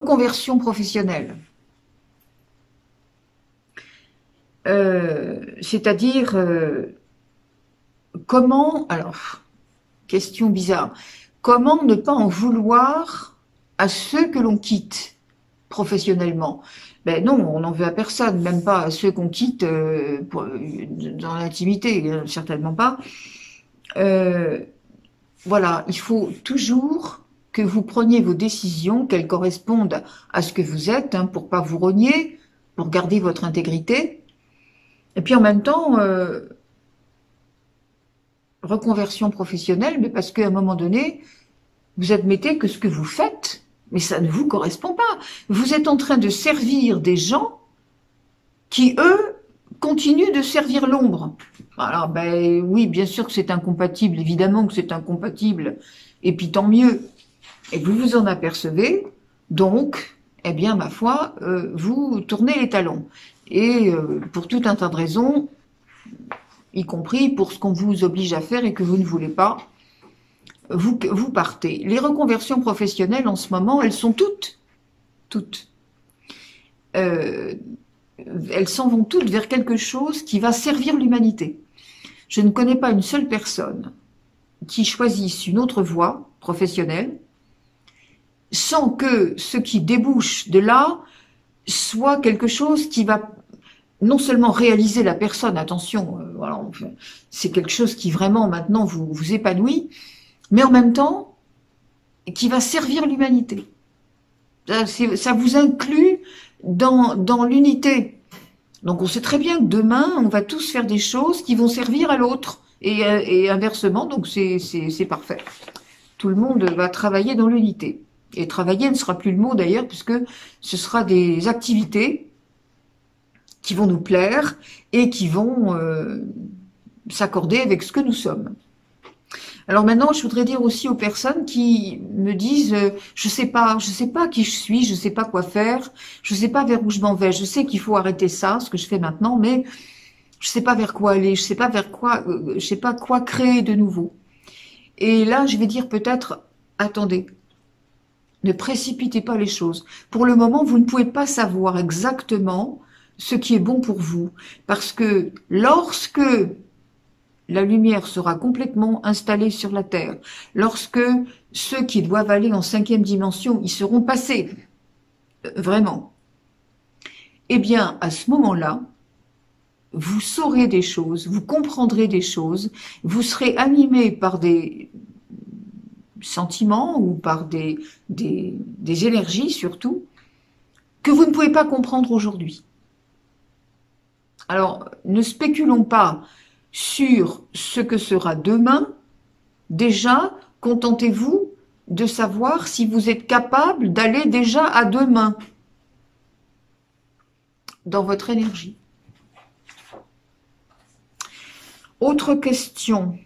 Conversion professionnelle. C'est-à-dire, comment, alors, question bizarre, comment ne pas en vouloir à ceux que l'on quitte professionnellement? Ben non, on n'en veut à personne, même pas à ceux qu'on quitte dans l'intimité, certainement pas. Voilà, il faut toujours que vous preniez vos décisions, qu'elles correspondent à ce que vous êtes, hein, pour pas vous renier, pour garder votre intégrité. Et puis en même temps, reconversion professionnelle, mais parce qu'à un moment donné, vous admettez que ce que vous faites, mais ça ne vous correspond pas. Vous êtes en train de servir des gens qui, eux, continuent de servir l'ombre. Alors, ben oui, bien sûr que c'est incompatible, évidemment que c'est incompatible, et puis tant mieux. Et vous vous en apercevez, donc, eh bien, ma foi, vous tournez les talons. Et pour tout un tas de raisons, y compris pour ce qu'on vous oblige à faire et que vous ne voulez pas, vous partez. Les reconversions professionnelles, en ce moment, elles sont toutes. Elles s'en vont toutes vers quelque chose qui va servir l'humanité. Je ne connais pas une seule personne qui choisisse une autre voie professionnelle sans que ce qui débouche de là soit quelque chose qui va non seulement réaliser la personne, attention, voilà, c'est quelque chose qui vraiment maintenant vous épanouit, mais en même temps qui va servir l'humanité. Ça vous inclut dans l'unité. Donc on sait très bien que demain, on va tous faire des choses qui vont servir à l'autre, et inversement, donc c'est parfait. Tout le monde va travailler dans l'unité. Et travailler ne sera plus le mot d'ailleurs, puisque ce sera des activités qui vont nous plaire et qui vont s'accorder avec ce que nous sommes. Alors maintenant, je voudrais dire aussi aux personnes qui me disent je sais pas qui je suis, je sais pas quoi faire, je sais pas vers où je m'en vais, je sais qu'il faut arrêter ça, ce que je fais maintenant, mais je sais pas vers quoi aller, je sais pas quoi créer de nouveau. Et là, je vais dire peut-être attendez. Ne précipitez pas les choses. Pour le moment, vous ne pouvez pas savoir exactement ce qui est bon pour vous. Parce que lorsque la lumière sera complètement installée sur la Terre, lorsque ceux qui doivent aller en 5e dimension y seront passés, vraiment, eh bien, à ce moment-là, vous saurez des choses, vous comprendrez des choses, vous serez animé par des sentiments ou par des énergies surtout, que vous ne pouvez pas comprendre aujourd'hui. Alors, ne spéculons pas sur ce que sera demain. Déjà, contentez-vous de savoir si vous êtes capable d'aller déjà à demain dans votre énergie. Autre question.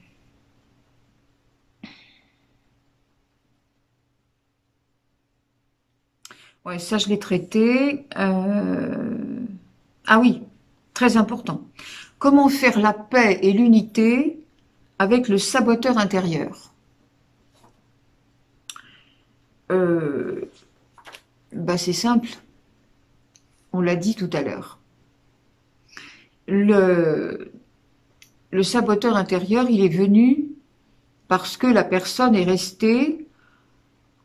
Ouais, ça je l'ai traité. Ah oui, très important. Comment faire la paix et l'unité avec le saboteur intérieur? Bah c'est simple. On l'a dit tout à l'heure. Le saboteur intérieur, il est venu parce que la personne est restée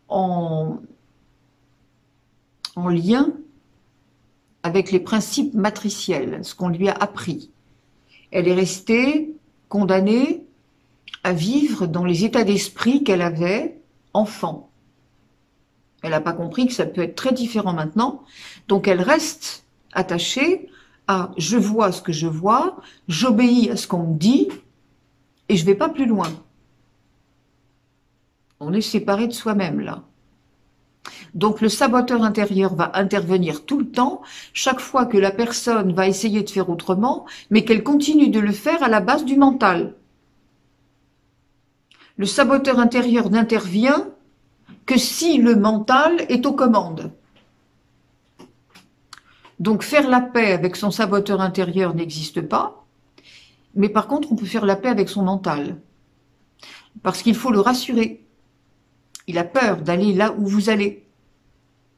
en lien avec les principes matriciels, ce qu'on lui a appris. Elle est restée condamnée à vivre dans les états d'esprit qu'elle avait enfant. Elle n'a pas compris que ça peut être très différent maintenant, donc elle reste attachée à « je vois ce que je vois, j'obéis à ce qu'on me dit, et je ne vais pas plus loin ». On est séparé de soi-même là. Donc le saboteur intérieur va intervenir tout le temps, chaque fois que la personne va essayer de faire autrement, mais qu'elle continue de le faire à la base du mental. Le saboteur intérieur n'intervient que si le mental est aux commandes. Donc faire la paix avec son saboteur intérieur n'existe pas, mais par contre on peut faire la paix avec son mental. Parce qu'il faut le rassurer. Il a peur d'aller là où vous allez.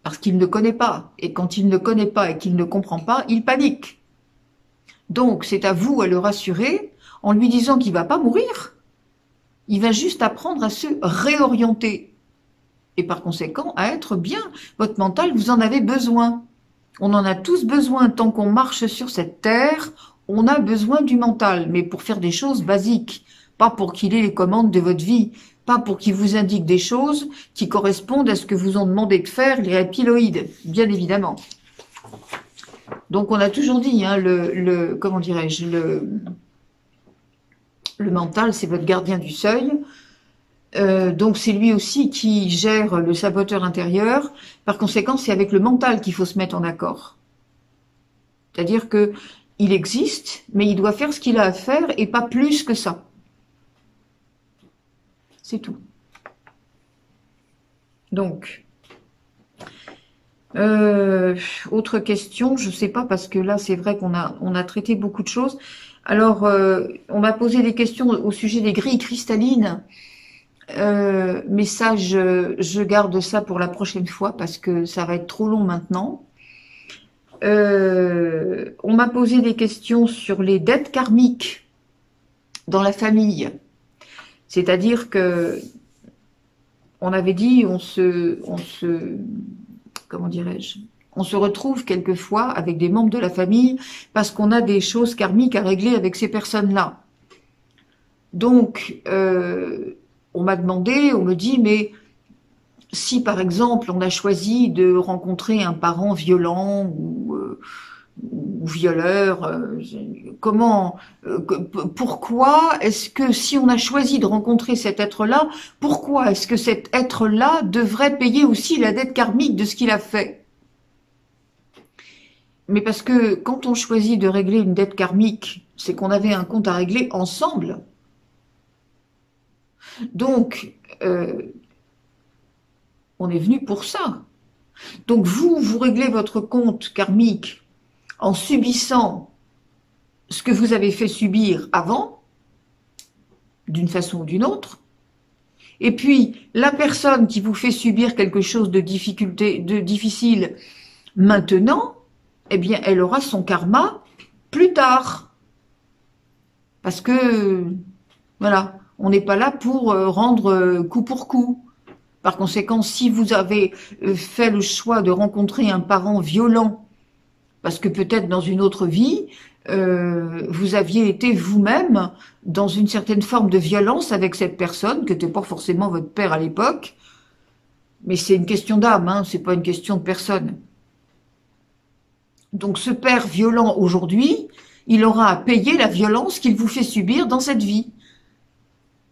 parce qu'il ne connaît pas. Et quand il ne connaît pas et qu'il ne comprend pas, il panique. Donc, c'est à vous à le rassurer en lui disant qu'il ne va pas mourir. Il va juste apprendre à se réorienter. Et par conséquent, à être bien. Votre mental, vous en avez besoin. On en a tous besoin. Tant qu'on marche sur cette terre, on a besoin du mental. Mais pour faire des choses basiques. Pas pour qu'il ait les commandes de votre vie. Pas pour qu'il vous indique des choses qui correspondent à ce que vous ont demandé de faire les reptiloïdes. Bien évidemment. Donc on a toujours dit, hein, comment dirais-je, le mental, c'est votre gardien du seuil. Donc c'est lui aussi qui gère le saboteur intérieur. Par conséquent, c'est avec le mental qu'il faut se mettre en accord. C'est-à-dire que il existe, mais il doit faire ce qu'il a à faire et pas plus que ça. C'est tout. Donc, autre question, je sais pas, parce que là, c'est vrai qu'on a traité beaucoup de choses. Alors, on m'a posé des questions au sujet des grilles cristallines. Mais ça, je garde ça pour la prochaine fois parce que ça va être trop long maintenant. On m'a posé des questions sur les dettes karmiques dans la famille. C'est-à-dire que on avait dit, comment dirais-je, on se retrouve quelquefois avec des membres de la famille parce qu'on a des choses karmiques à régler avec ces personnes-là. Donc, on m'a demandé, on me dit, mais si par exemple on a choisi de rencontrer un parent violent ou violeur, pourquoi est-ce que si on a choisi de rencontrer cet être-là, pourquoi est-ce que cet être-là devrait payer aussi la dette karmique de ce qu'il a fait? Mais parce que quand on choisit de régler une dette karmique, c'est qu'on avait un compte à régler ensemble. Donc, on est venu pour ça. Donc vous réglez votre compte karmique en subissant ce que vous avez fait subir avant, d'une façon ou d'une autre, et puis la personne qui vous fait subir quelque chose de difficile maintenant, eh bien elle aura son karma plus tard. Parce que, voilà, on n'est pas là pour rendre coup pour coup. Par conséquent, si vous avez fait le choix de rencontrer un parent violent, parce que peut-être dans une autre vie, vous aviez été vous-même dans une certaine forme de violence avec cette personne, qui n'était pas forcément votre père à l'époque, mais c'est une question d'âme, hein, c'est pas une question de personne. Donc ce père violent aujourd'hui, il aura à payer la violence qu'il vous fait subir dans cette vie.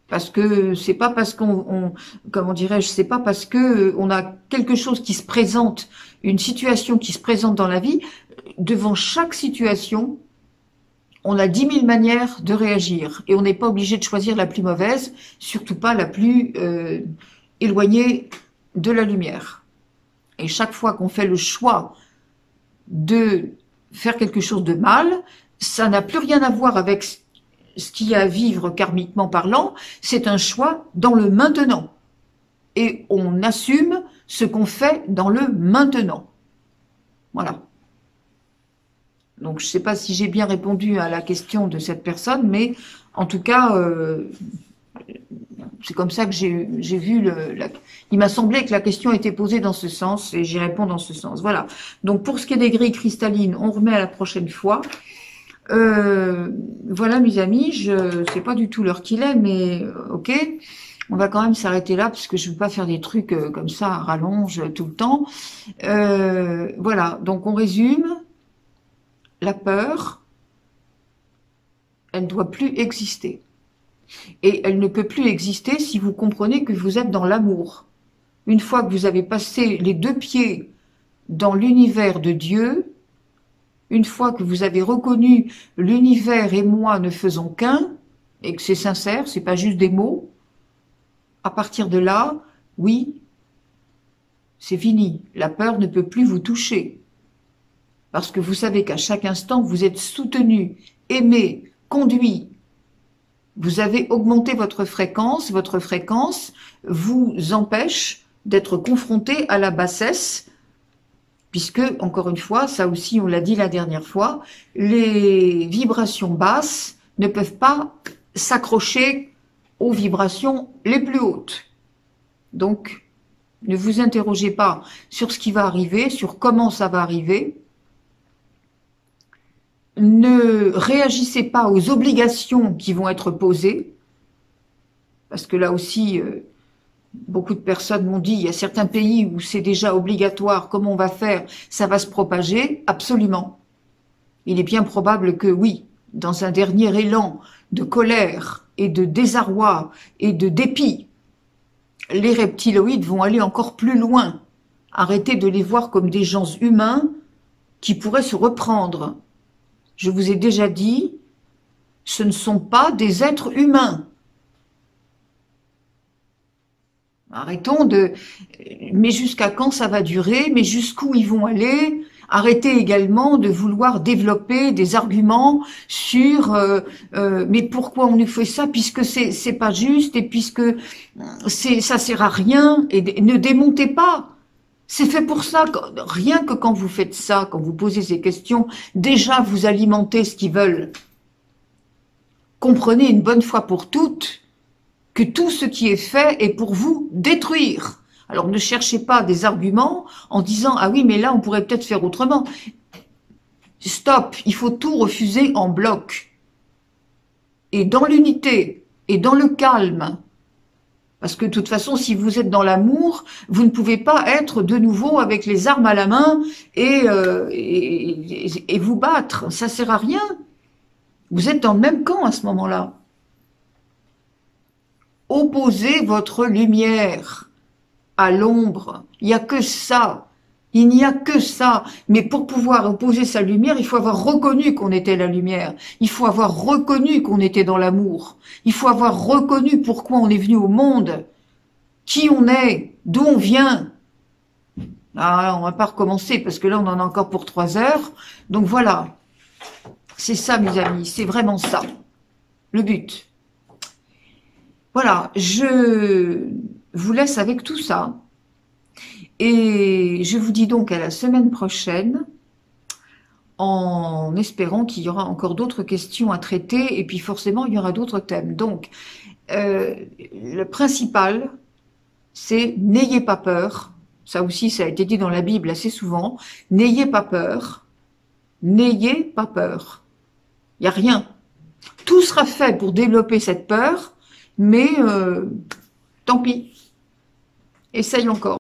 Parce que c'est pas parce comment dirais-je, c'est pas parce que on a quelque chose qui se présente, une situation qui se présente dans la vie, devant chaque situation, on a 10 000 manières de réagir. Et on n'est pas obligé de choisir la plus mauvaise, surtout pas la plus éloignée de la lumière. Et chaque fois qu'on fait le choix de faire quelque chose de mal, ça n'a plus rien à voir avec ce qu'il y a à vivre karmiquement parlant, c'est un choix dans le maintenant. Et on assume ce qu'on fait dans le maintenant. Voilà. Donc je ne sais pas si j'ai bien répondu à la question de cette personne, mais en tout cas, c'est comme ça que j'ai vu il m'a semblé que la question était posée dans ce sens et j'y réponds dans ce sens. Voilà. Donc pour ce qui est des grilles cristallines, on remet à la prochaine fois. Voilà mes amis, je sais pas du tout l'heure qu'il est, mais ok, on va quand même s'arrêter là parce que je veux pas faire des trucs comme ça à rallonge tout le temps. Voilà, donc on résume. La peur, elle ne doit plus exister. Et elle ne peut plus exister si vous comprenez que vous êtes dans l'amour. Une fois que vous avez passé les 2 pieds dans l'univers de Dieu, une fois que vous avez reconnu l'univers et moi ne faisons qu'un, et que c'est sincère, c'est pas juste des mots, à partir de là, oui, c'est fini. La peur ne peut plus vous toucher. Parce que vous savez qu'à chaque instant, vous êtes soutenu, aimé, conduit. Vous avez augmenté votre fréquence vous empêche d'être confronté à la bassesse puisque, encore une fois, ça aussi on l'a dit la dernière fois, les vibrations basses ne peuvent pas s'accrocher aux vibrations les plus hautes. Donc, ne vous interrogez pas sur ce qui va arriver, sur comment ça va arriver. Ne réagissez pas aux obligations qui vont être posées, parce que là aussi, beaucoup de personnes m'ont dit, il y a certains pays où c'est déjà obligatoire, comment on va faire? Ça va se propager? Absolument. Il est bien probable que oui, dans un dernier élan de colère et de désarroi et de dépit, les reptiloïdes vont aller encore plus loin. Arrêtez de les voir comme des gens humains qui pourraient se reprendre. Je vous ai déjà dit, ce ne sont pas des êtres humains. Arrêtons de... Mais jusqu'à quand ça va durer? Mais jusqu'où ils vont aller? Arrêtez également de vouloir développer des arguments sur mais pourquoi on nous fait ça, puisque c'est pas juste et puisque ça sert à rien, et ne démontez pas. C'est fait pour ça. Rien que quand vous faites ça, quand vous posez ces questions, déjà vous alimentez ce qu'ils veulent. Comprenez une bonne fois pour toutes que tout ce qui est fait est pour vous détruire. Alors ne cherchez pas des arguments en disant « Ah oui, mais là, on pourrait peut-être faire autrement ». Stop, il faut tout refuser en bloc. Et dans l'unité, et dans le calme. Parce que de toute façon, si vous êtes dans l'amour, vous ne pouvez pas être de nouveau avec les armes à la main et vous battre. Ça sert à rien. Vous êtes dans le même camp à ce moment-là. Opposez votre lumière à l'ombre. Il n'y a que ça. Il n'y a que ça. Mais pour pouvoir opposer sa lumière, il faut avoir reconnu qu'on était la lumière. Il faut avoir reconnu qu'on était dans l'amour. Il faut avoir reconnu pourquoi on est venu au monde. Qui on est. D'où on vient. Ah, on va pas recommencer parce que là, on en a encore pour 3 heures. Donc voilà. C'est ça, mes amis. C'est vraiment ça. Le but. Voilà, je vous laisse avec tout ça et je vous dis donc à la semaine prochaine en espérant qu'il y aura encore d'autres questions à traiter et puis forcément il y aura d'autres thèmes. Donc, le principal, c'est n'ayez pas peur. Ça aussi, ça a été dit dans la Bible assez souvent. N'ayez pas peur. N'ayez pas peur. Il n'y a rien. Tout sera fait pour développer cette peur. Mais tant pis, essaye encore.